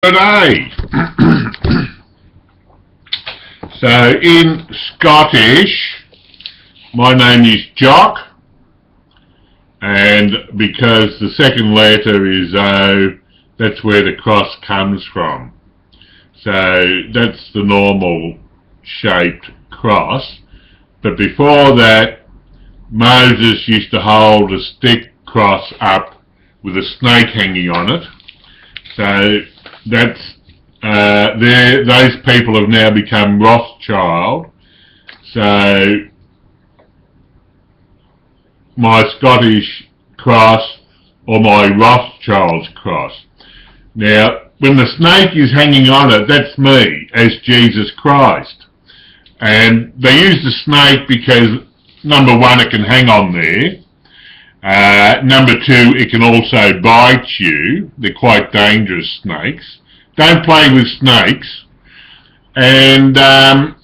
Today. So in Scottish, my name is Jock, and because the second letter is O, that's where the cross comes from. So that's the normal shaped cross. But before that, Moses used to hold a stick cross up with a snake hanging on it. So that's those people have now become Rothschild. So my Scottish cross or my Rothschild's cross. Now, when the snake is hanging on it, that's me as Jesus Christ. And they use the snake because, number one, it can hang on there. Number two, it can also bite you. They're quite dangerous snakes. Don't play with snakes. And a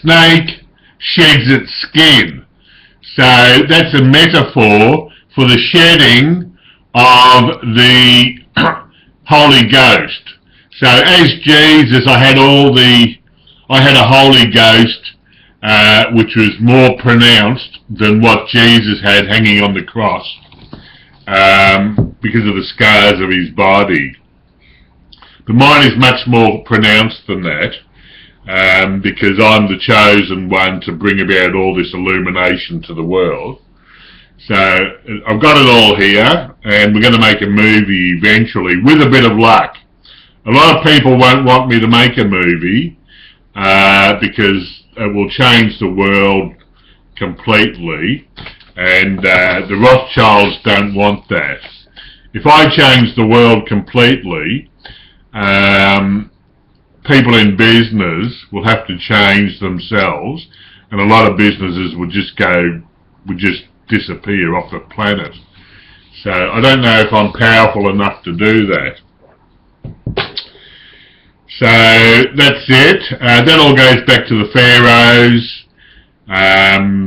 snake sheds its skin. So that's a metaphor for the shedding of the Holy Ghost. So as Jesus, I had a Holy Ghost which was more pronounced than what Jesus had hanging on the cross because of the scars of his body. But mine is much more pronounced than that because I'm the chosen one to bring about all this illumination to the world. So I've got it all here, and we're going to make a movie eventually with a bit of luck. A lot of people won't want me to make a movie because it will change the world completely, and the Rothschilds don't want that. If I change the world completely, people in business will have to change themselves, and a lot of businesses would just disappear off the planet. So I don't know if I'm powerful enough to do that. So that's it. That all goes back to the pharaohs,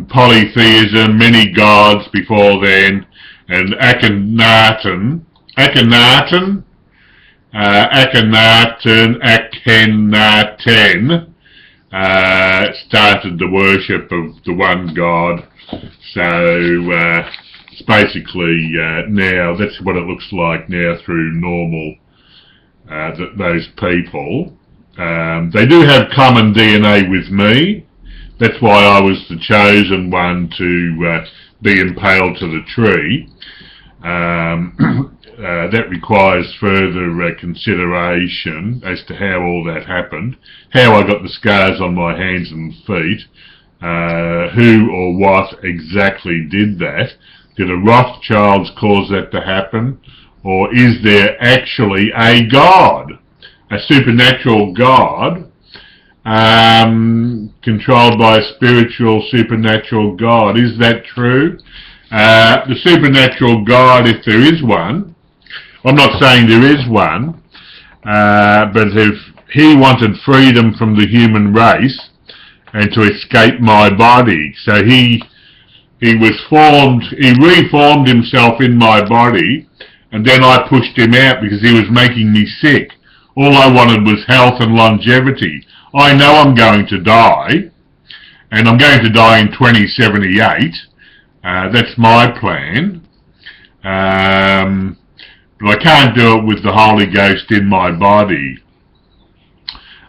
polytheism, many gods before then, and Akhenaten started the worship of the one God. So it's basically now that's what it looks like now through normal. Those people, they do have common DNA with me. That's why I was the chosen one to be impaled to the tree. That requires further consideration as to how all that happened, how I got the scars on my hands and feet, who or what exactly did that. Did the Rothschilds cause that to happen? Or is there actually a God, a supernatural God, controlled by a spiritual supernatural God? Is that true? The supernatural God, if there is one, I'm not saying there is one, but if he wanted freedom from the human race and to escape my body, so he reformed himself in my body, and then I pushed him out because he was making me sick. All I wanted was health and longevity. I know I'm going to die, and I'm going to die in 2078. That's my plan. But I can't do it with the Holy Ghost in my body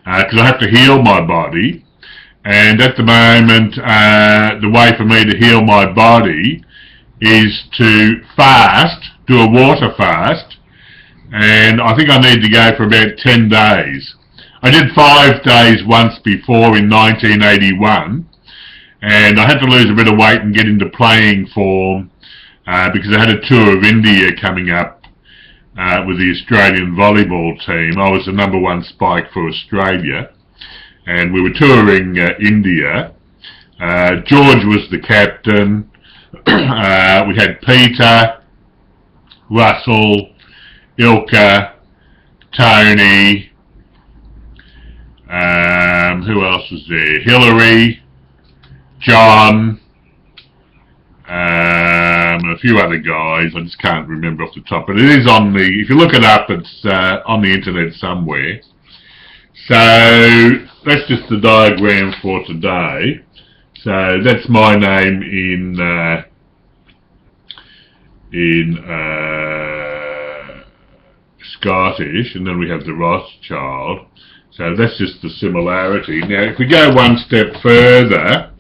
because I have to heal my body. And at the moment, the way for me to heal my body is to fast, do a water fast, and I think I need to go for about 10 days. I did 5 days once before in 1981, and I had to lose a bit of weight and get into playing form because I had a tour of India coming up with the Australian volleyball team. I was the #1 spike for Australia, and we were touring India. George was the captain. We had Peter, Russell, Ilka, Tony, who else was there? Hillary, John, a a few other guys. I just can't remember off the top, but it is on the, if you look it up, it's on the internet somewhere. So that's just the diagram for today. So that's my name in Scottish, and then we have the Rothschild. So that's just the similarity. Now, if we go one step further,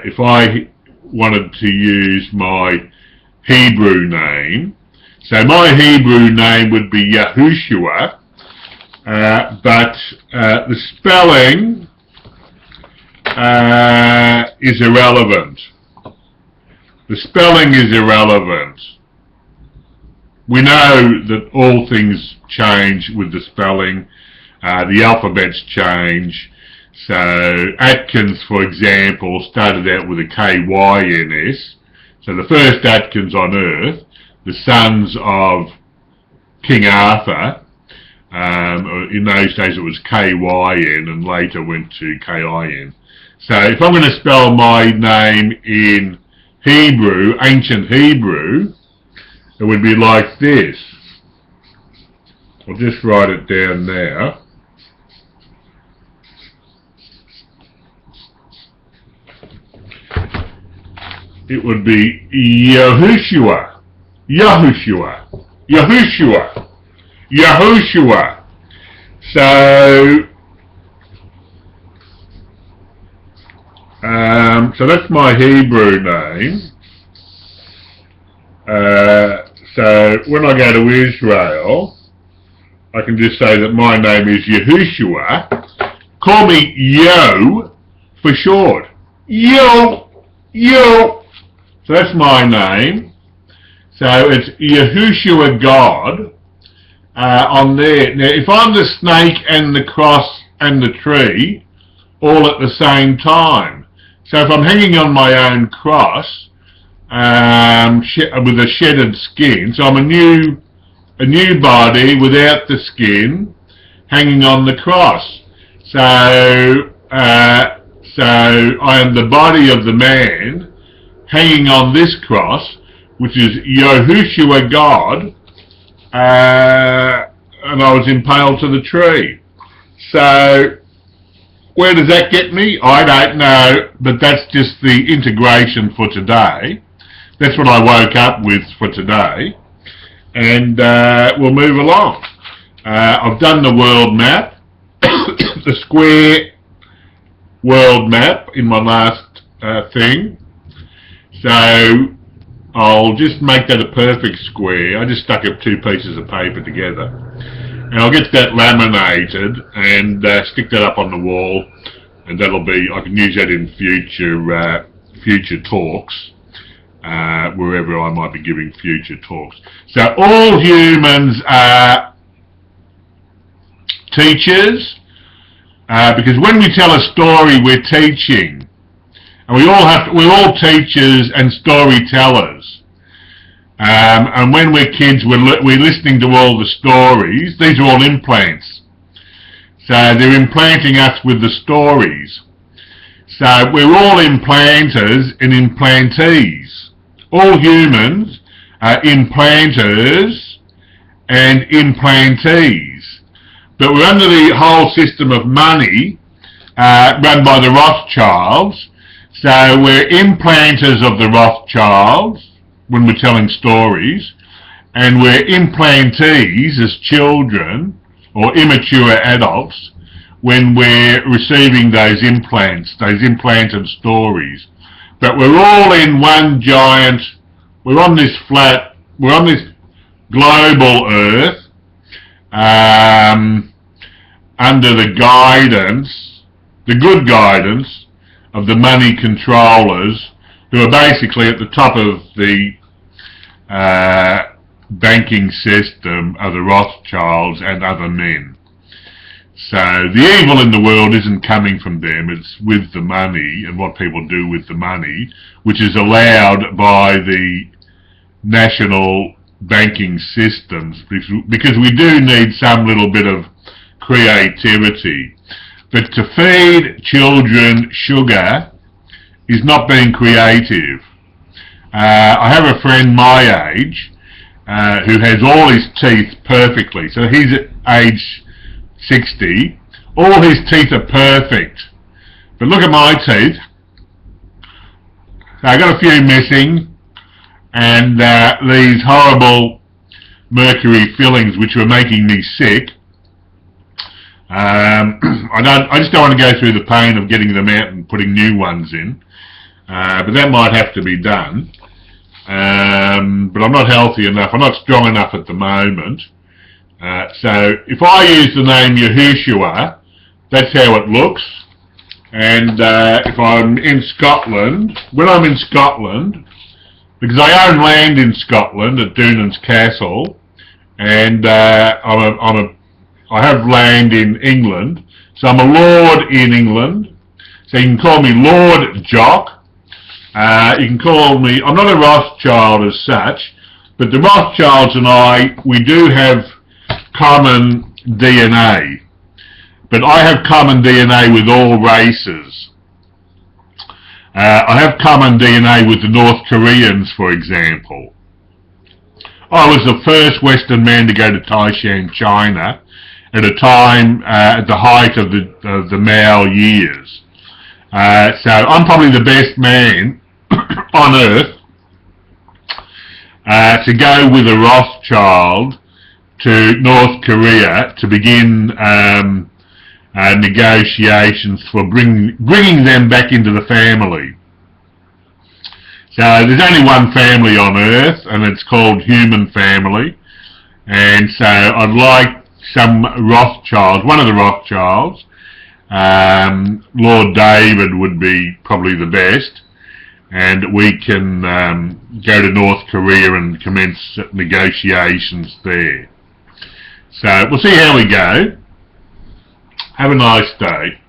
if I wanted to use my Hebrew name, so my Hebrew name would be Yahushua, but the spelling is irrelevant. The spelling is irrelevant. We know that all things change with the spelling. The alphabets change. So Atkins, for example, started out with a K-Y-N-S. So the first Atkins on earth, the sons of King Arthur, in those days it was K-Y-N and later went to K-I-N. So if I'm going to spell my name in Hebrew, ancient Hebrew, it would be like this. I'll just write it down now. It would be Yahushua, Yahushua, Yahushua, Yahushua. So that's my Hebrew name. So when I go to Israel, I can just say that my name is Yahushua. Call me Yo for short. Yo, Yo. So that's my name. So it's Yahushua God on there. Now, if I'm the snake and the cross and the tree all at the same time, so if I'm hanging on my own cross with a shedded skin, so I'm a new body without the skin hanging on the cross. So I am the body of the man hanging on this cross, which is Yahushua God, and I was impaled to the tree. So where does that get me? I don't know, but that's just the integration for today. That's what I woke up with for today, and we'll move along. I've done the world map, the square world map in my last thing. So I'll just make that a perfect square. I just stuck up 2 pieces of paper together, and I'll get that laminated and stick that up on the wall, and that'll be, I can use that in future talks, wherever I might be giving future talks. So all humans are teachers, because when we tell a story, we're teaching. And we're all teachers and storytellers. And when we're kids, we're listening to all the stories. These are all implants. So they're implanting us with the stories. So we're all implanters and implantees. All humans are implanters and implantees. But we're under the whole system of money run by the Rothschilds. So we're implanters of the Rothschilds when we're telling stories, and we're implantees as children or immature adults when we're receiving those implants, those implanted stories. But we're all in one giant, we're on this global earth, under the guidance, the good guidance of the money controllers, who are basically at the top of the banking system, are the Rothschilds and other men. So the evil in the world isn't coming from them, it's with the money and what people do with the money, which is allowed by the national banking systems, because we do need some little bit of creativity. But to feed children sugar is not being creative. I have a friend my age who has all his teeth perfectly. So he's at age 60. All his teeth are perfect. But look at my teeth. I got a few missing, and these horrible mercury fillings which were making me sick. I just don't want to go through the pain of getting them out and putting new ones in. But that might have to be done. But I'm not healthy enough, I'm not strong enough at the moment. So if I use the name Yahushua, that's how it looks. And if I'm in Scotland, when I'm in Scotland, because I own land in Scotland at Doonan's Castle, and I have land in England, so I'm a lord in England, so you can call me Lord Jock. You can call me, I'm not a Rothschild as such, but the Rothschilds and I, we do have common DNA. But I have common DNA with all races. I have common DNA with the North Koreans, for example. I was the first Western man to go to Taishan, China, at a time at the height of the Mao years. So I'm probably the best man on earth to go with a Rothschild to North Korea to begin negotiations for bringing them back into the family. So there's only one family on earth, and it's called human family. And so I'd like some Rothschild, one of the Rothschilds, Lord David would be probably the best, and we can go to North Korea and commence negotiations there. So we'll see how we go. Have a nice day.